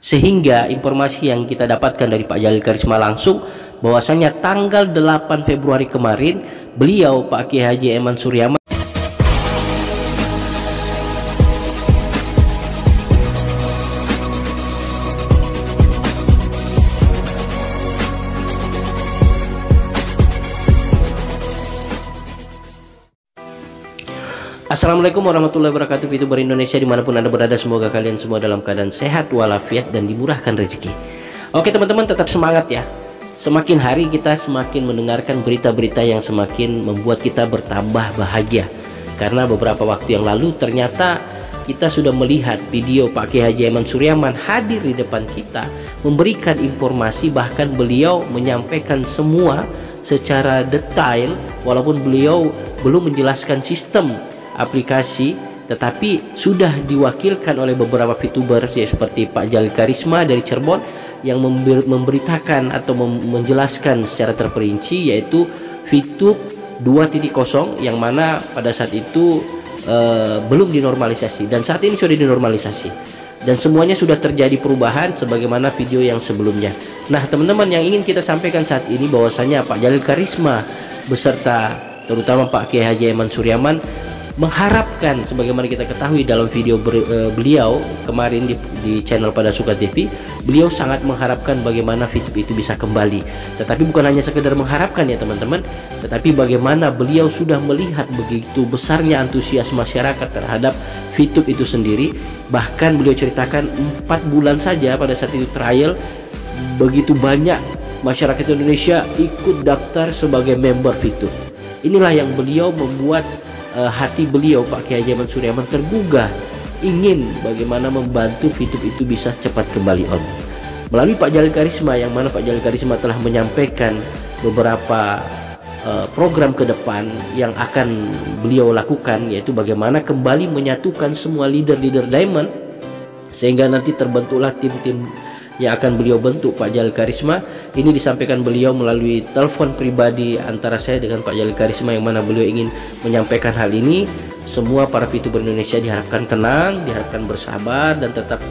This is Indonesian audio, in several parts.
Sehingga informasi yang kita dapatkan dari Pak Jalil Karisma langsung bahwasanya tanggal 8 Februari kemarin beliau Pak Kiai Haji Eman Suryaman Assalamualaikum warahmatullahi wabarakatuh, VTuber Indonesia dimanapun Anda berada, semoga kalian semua dalam keadaan sehat walafiat dan dimurahkan rezeki. Oke teman-teman, tetap semangat ya. Semakin hari kita semakin mendengarkan berita-berita yang semakin membuat kita bertambah bahagia. Karena beberapa waktu yang lalu ternyata kita sudah melihat video Pak Kiai Haji Eman Suryaman hadir di depan kita, memberikan informasi, bahkan beliau menyampaikan semua secara detail walaupun beliau belum menjelaskan sistem aplikasi, tetapi sudah diwakilkan oleh beberapa VTuber seperti Pak Jalil Karisma dari Cirebon yang memberitakan atau menjelaskan secara terperinci, yaitu VTube 2.0 yang mana pada saat itu belum dinormalisasi dan saat ini sudah dinormalisasi dan semuanya sudah terjadi perubahan sebagaimana video yang sebelumnya. Nah teman-teman, yang ingin kita sampaikan saat ini bahwasanya Pak Jalil Karisma beserta terutama Pak Kiai Haji Eman Suryaman mengharapkan, sebagaimana kita ketahui dalam video beliau kemarin di channel Pada Suka TV, beliau sangat mengharapkan bagaimana VTube itu bisa kembali. Tetapi bukan hanya sekedar mengharapkan ya teman-teman, tetapi bagaimana beliau sudah melihat begitu besarnya antusias masyarakat terhadap VTube itu sendiri. Bahkan beliau ceritakan 4 bulan saja pada saat itu trial, begitu banyak masyarakat Indonesia ikut daftar sebagai member VTube. Inilah yang beliau membuat hati beliau Pak Kiai Haji Eman Suryaman tergugah, ingin bagaimana membantu VTube itu bisa cepat kembali on melalui Pak Jalil Karisma, yang mana Pak Jalil Karisma telah menyampaikan beberapa program ke depan yang akan beliau lakukan, yaitu bagaimana kembali menyatukan semua leader-leader Diamond sehingga nanti terbentuklah tim-tim yang akan beliau bentuk Pak Jalil Karisma. Ini disampaikan beliau melalui telepon pribadi antara saya dengan Pak Jalil Karisma, yang mana beliau ingin menyampaikan hal ini. Semua para VTuber Indonesia diharapkan tenang, diharapkan bersabar dan tetap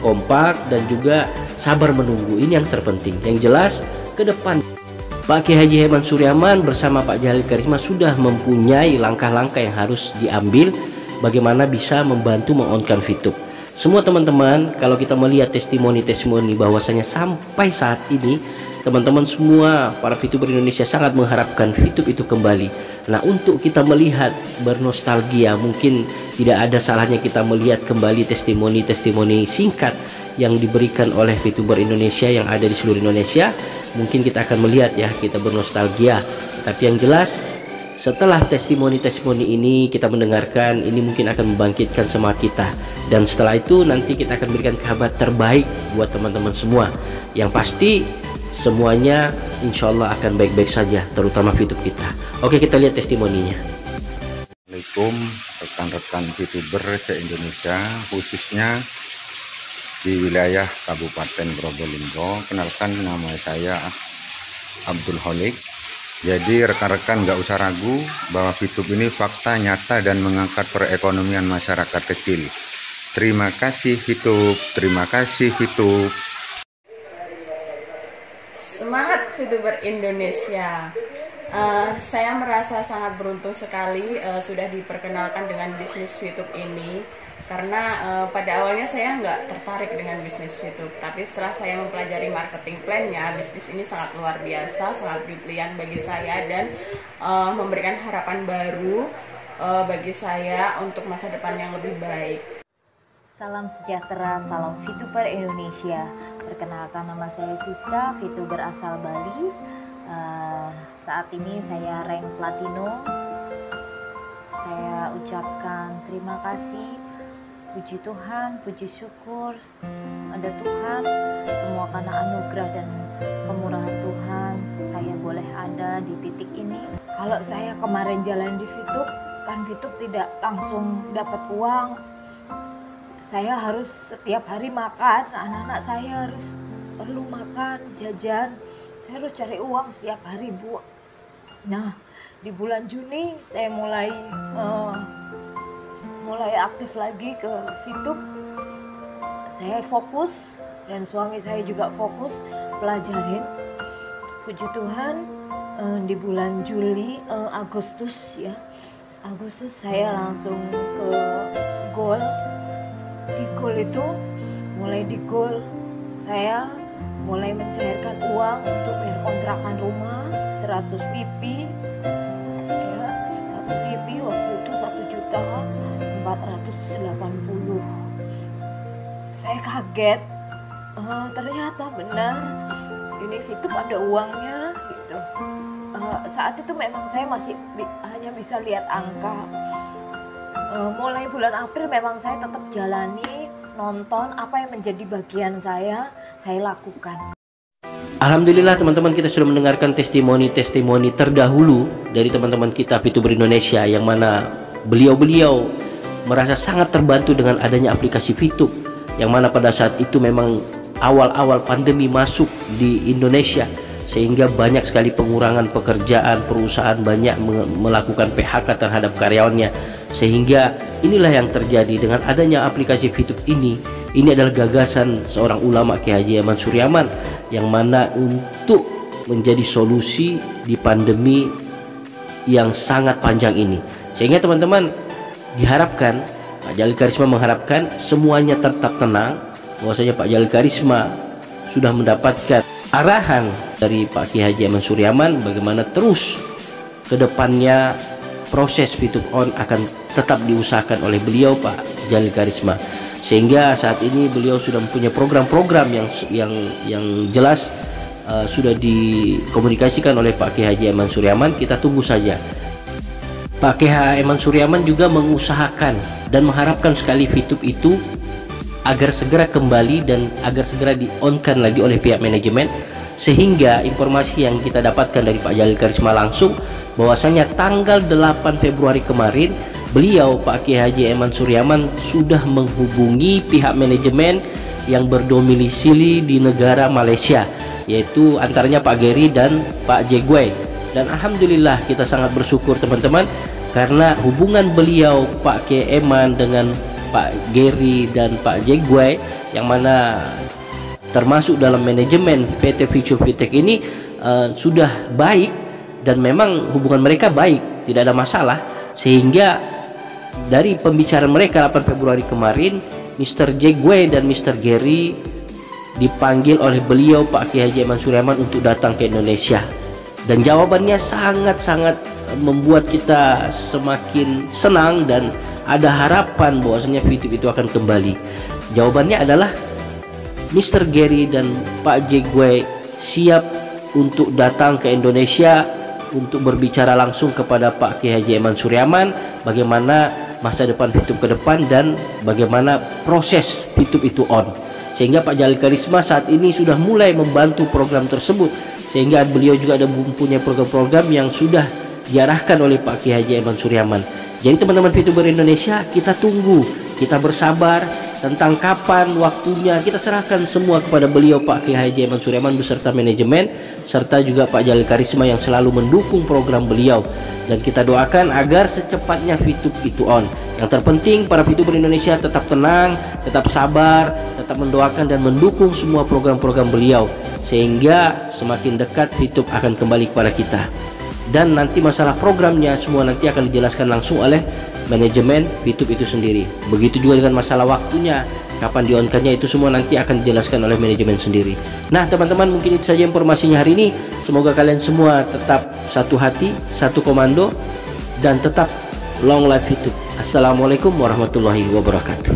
kompak dan juga sabar menunggu. Ini yang terpenting. Yang jelas ke depan Pak Kiai Haji Eman Suryaman bersama Pak Jalil Karisma sudah mempunyai langkah-langkah yang harus diambil bagaimana bisa membantu mengonkan VTube. Semua teman-teman, kalau kita melihat testimoni-testimoni bahwasanya sampai saat ini teman-teman semua para VTuber Indonesia sangat mengharapkan VTube itu kembali. Nah, untuk kita melihat bernostalgia, mungkin tidak ada salahnya kita melihat kembali testimoni-testimoni singkat yang diberikan oleh VTuber Indonesia yang ada di seluruh Indonesia. Mungkin kita akan melihat ya, kita bernostalgia. Tapi yang jelas setelah testimoni-testimoni ini kita mendengarkan, ini mungkin akan membangkitkan semangat kita. Dan setelah itu nanti kita akan berikan kabar terbaik buat teman-teman semua. Yang pasti semuanya insya Allah akan baik-baik saja, terutama VTube kita. Oke, kita lihat testimoninya. Assalamualaikum rekan-rekan VTuber se-Indonesia, khususnya di wilayah Kabupaten Probolinggo. Kenalkan, nama saya Abdul Holik. Jadi rekan-rekan nggak usah ragu bahwa VTube ini fakta nyata dan mengangkat perekonomian masyarakat kecil. Terima kasih VTube, terima kasih VTube. Semangat VTuber Indonesia. Saya merasa sangat beruntung sekali sudah diperkenalkan dengan bisnis VTube ini. Karena pada awalnya saya nggak tertarik dengan bisnis VTube, tapi setelah saya mempelajari marketing plan-nya, bisnis ini sangat luar biasa, sangat brilian bagi saya dan memberikan harapan baru bagi saya untuk masa depan yang lebih baik. Salam sejahtera, salam VTuber Indonesia. Perkenalkan, nama saya Siska, VTuber asal Bali. Saat ini saya rank Platino. Saya ucapkan terima kasih. Puji Tuhan, puji syukur ada Tuhan, semua karena anugerah dan kemurahan Tuhan saya boleh ada di titik ini. Kalau saya kemarin jalan di VTube, kan VTube tidak langsung dapat uang. Saya harus setiap hari makan, anak-anak saya harus perlu makan, jajan. Saya harus cari uang setiap hari, Bu. Nah, di bulan Juni saya mulai aktif lagi ke VTube. Saya fokus dan suami saya juga fokus pelajarin. Puji Tuhan, di bulan Agustus saya langsung ke Gol. Di Gol itu, mulai di Gol saya mulai mencairkan uang untuk bayar kontrakan rumah 100 PP ya, 100 PP waktu itu 1.480.000. Saya kaget, ternyata benar ini Fitup ada uangnya gitu. Saat itu memang saya masih hanya bisa lihat angka. Mulai bulan April memang saya tetap jalani, nonton apa yang menjadi bagian saya lakukan. Alhamdulillah teman-teman, kita sudah mendengarkan testimoni terdahulu dari teman-teman kita VTuber Indonesia, yang mana beliau-beliau merasa sangat terbantu dengan adanya aplikasi Fitup, yang mana pada saat itu memang awal-awal pandemi masuk di Indonesia, sehingga banyak sekali pengurangan pekerjaan, perusahaan banyak melakukan PHK terhadap karyawannya, sehingga inilah yang terjadi dengan adanya aplikasi Fitup ini. Ini adalah gagasan seorang ulama Kiai Haji Eman Suryaman, yang mana untuk menjadi solusi di pandemi yang sangat panjang ini, sehingga teman-teman diharapkan, Pak Jalil Karisma mengharapkan semuanya tetap tenang, bahwasanya Pak Jalil Karisma sudah mendapatkan arahan dari Pak Kiai Haji Eman Suryaman bagaimana terus ke depannya proses Fitup On akan tetap diusahakan oleh beliau Pak Jalil Karisma, sehingga saat ini beliau sudah mempunyai program-program yang jelas sudah dikomunikasikan oleh Pak Kiai Haji Eman Suryaman. Kita tunggu saja. Pak Kiai Eman Suryaman juga mengusahakan dan mengharapkan sekali Fitup itu agar segera kembali dan agar segera di-on-kan lagi oleh pihak manajemen, sehingga informasi yang kita dapatkan dari Pak Jalil Karisma langsung bahwasanya tanggal 8 Februari kemarin beliau Pak Kiai Haji Eman Suryaman sudah menghubungi pihak manajemen yang berdomisili di negara Malaysia, yaitu antaranya Pak Gary dan Pak Jegway. Dan alhamdulillah kita sangat bersyukur teman-teman, karena hubungan beliau Pak Kiai Eman dengan Pak Gary dan Pak Jegway, yang mana termasuk dalam manajemen PT Future Fitech ini sudah baik, dan memang hubungan mereka baik, tidak ada masalah, sehingga dari pembicaraan mereka 8 Februari kemarin, Mr. Jegway dan Mr. Gary dipanggil oleh beliau Pak Kiai Haji Eman Suryaman untuk datang ke Indonesia, dan jawabannya sangat-sangat membuat kita semakin senang dan ada harapan bahwasanya Fitup itu akan kembali. Jawabannya adalah Mr. Gary dan Pak Jegway siap untuk datang ke Indonesia untuk berbicara langsung kepada Pak Kiai Haji Eman Suryaman bagaimana masa depan Fitup ke depan dan bagaimana proses Fitup itu on. Sehingga Pak Jalil Karisma saat ini sudah mulai membantu program tersebut, sehingga beliau juga ada mempunyai program-program yang sudah diarahkan oleh Pak Kiai Haji Eman Suryaman. Jadi teman-teman VTuber Indonesia, kita tunggu, kita bersabar tentang kapan waktunya, kita serahkan semua kepada beliau Pak Kiai Haji Eman Suryaman beserta manajemen, serta juga Pak Jalil Karisma yang selalu mendukung program beliau. Dan kita doakan agar secepatnya Fitup itu on. Yang terpenting para VTuber Indonesia tetap tenang, tetap sabar, tetap mendoakan dan mendukung semua program-program beliau, sehingga semakin dekat Fitup akan kembali kepada kita. Dan nanti masalah programnya semua nanti akan dijelaskan langsung oleh manajemen Fitup itu sendiri. Begitu juga dengan masalah waktunya, kapan di-on-kannya, itu semua nanti akan dijelaskan oleh manajemen sendiri. Nah teman-teman, mungkin itu saja informasinya hari ini. Semoga kalian semua tetap satu hati, satu komando, dan tetap long life Fitup. Assalamualaikum warahmatullahi wabarakatuh.